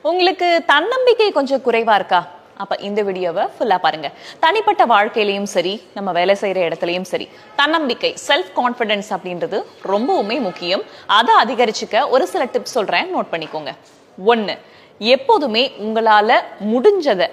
உங்களுக்கு தன்னம்பிக்கை கொஞ்சம் குறைவா இருக்கா? அப்ப இந்த வீடியோவை ஃபுல்லா பாருங்க. தனிப்பட்ட வாழ்க்கையிலயும் சரி, நம்ம வேலை செய்யற இடத்துலயும் சரி, தன்னம்பிக்கை செல்ஃப் கான்ஃபிடன்ஸ் அப்படின்றது ரொம்பவுமே முக்கியம். அதை அதிகரிச்சுக்க ஒரு சில டிப்ஸ் சொல்றேன், நோட் பண்ணிக்கோங்க. 1, எப்போதுமே உங்களால முடிஞ்சதை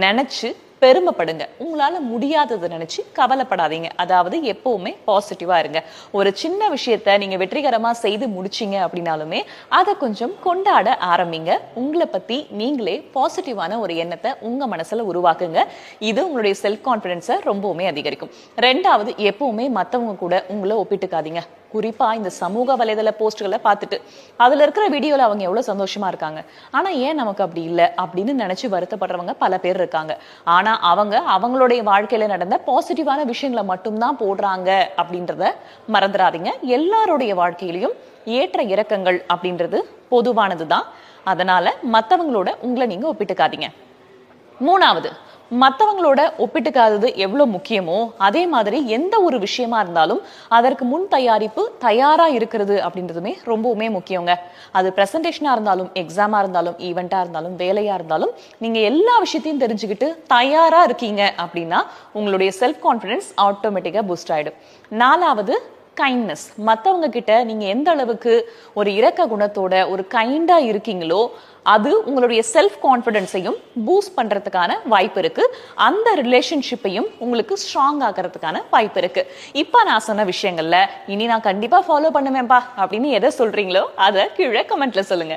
நினைச்சு பெருமைப்படுங்க. உங்களால முடியாததை நினைச்சு கவலைப்படாதீங்க. அதாவது எப்பவுமே பாசிட்டிவா இருங்க. ஒரு சின்ன விஷயத்த நீங்க வெற்றிகரமா செய்து முடிச்சீங்க அப்படின்னாலுமே அதை கொஞ்சம் கொண்டாட ஆரம்பிங்க. உங்களை பத்தி நீங்களே பாசிட்டிவான ஒரு எண்ணத்தை உங்க மனசுல உருவாக்குங்க. இது உங்களுடைய செல்ஃப் கான்பிடன்ஸை ரொம்பவுமே அதிகரிக்கும். 2வது, எப்பவுமே மத்தவங்க கூட உங்களை ஒப்பிட்டுக்காதீங்க. குறிப்பா இந்த சமூக வலைதள போஸ்ட்களை பார்த்துட்டு அதுல இருக்கிற வீடியோல அவங்க எவ்வளவு சந்தோஷமா இருக்காங்க, ஆனா ஏன் நமக்கு அப்படி இல்லை அப்படின்னு நினைச்சு வருத்தப்படுறவங்க பல பேர் இருக்காங்க. ஆனா அவங்க அவங்களுடைய வாழ்க்கையில நடந்த பாசிட்டிவான விஷயங்களை மட்டும்தான் போடுறாங்க அப்படின்றத மறந்துடாதீங்க. எல்லாருடைய வாழ்க்கையிலையும் ஏற்ற இறக்கங்கள் அப்படின்றது பொதுவானதுதான். அதனால மத்தவங்களோட உங்களை நீங்க ஒப்பிட்டுக்காதீங்க. 3வது, மற்றவங்களோட ஒப்பிட்டுக்காதது எவ்வளவு முக்கியமோ அதே மாதிரி எந்த ஒரு விஷயமா இருந்தாலும் அதற்கு முன் தயாரிப்பு தயாரா இருக்கிறது அப்படின்றதுமே ரொம்பவுமே முக்கியங்க. அது பிரசன்டேஷனா இருந்தாலும், எக்ஸாமா இருந்தாலும், ஈவெண்டா இருந்தாலும், வேலையா இருந்தாலும், நீங்க எல்லா விஷயத்தையும் தெரிஞ்சுக்கிட்டு தயாரா இருக்கீங்க அப்படின்னா உங்களுடைய செல்ஃப் கான்பிடன்ஸ் ஆட்டோமேட்டிக்கா பூஸ்ட் ஆயிடும். 4வது, கைண்ட்னஸ். மற்றவங்க கிட்ட நீங்க எந்த அளவுக்கு ஒரு இரக்க குணத்தோட ஒரு கைண்டா இருக்கீங்களோ அது உங்களுடைய செல்ஃப் கான்பிடன்ஸையும் பூஸ்ட் பண்றதுக்கான வாய்ப்பு இருக்கு. அந்த ரிலேஷன்ஷிப்பையும் உங்களுக்கு ஸ்ட்ராங் ஆகிறதுக்கான வாய்ப்பு இருக்கு. இப்ப நான் சொன்ன விஷயங்கள்ல இனி நான் கண்டிப்பா ஃபாலோ பண்ணுவேன்பா அப்படின்னு எதை சொல்றீங்களோ அதை கீழே கமெண்ட்ல சொல்லுங்க.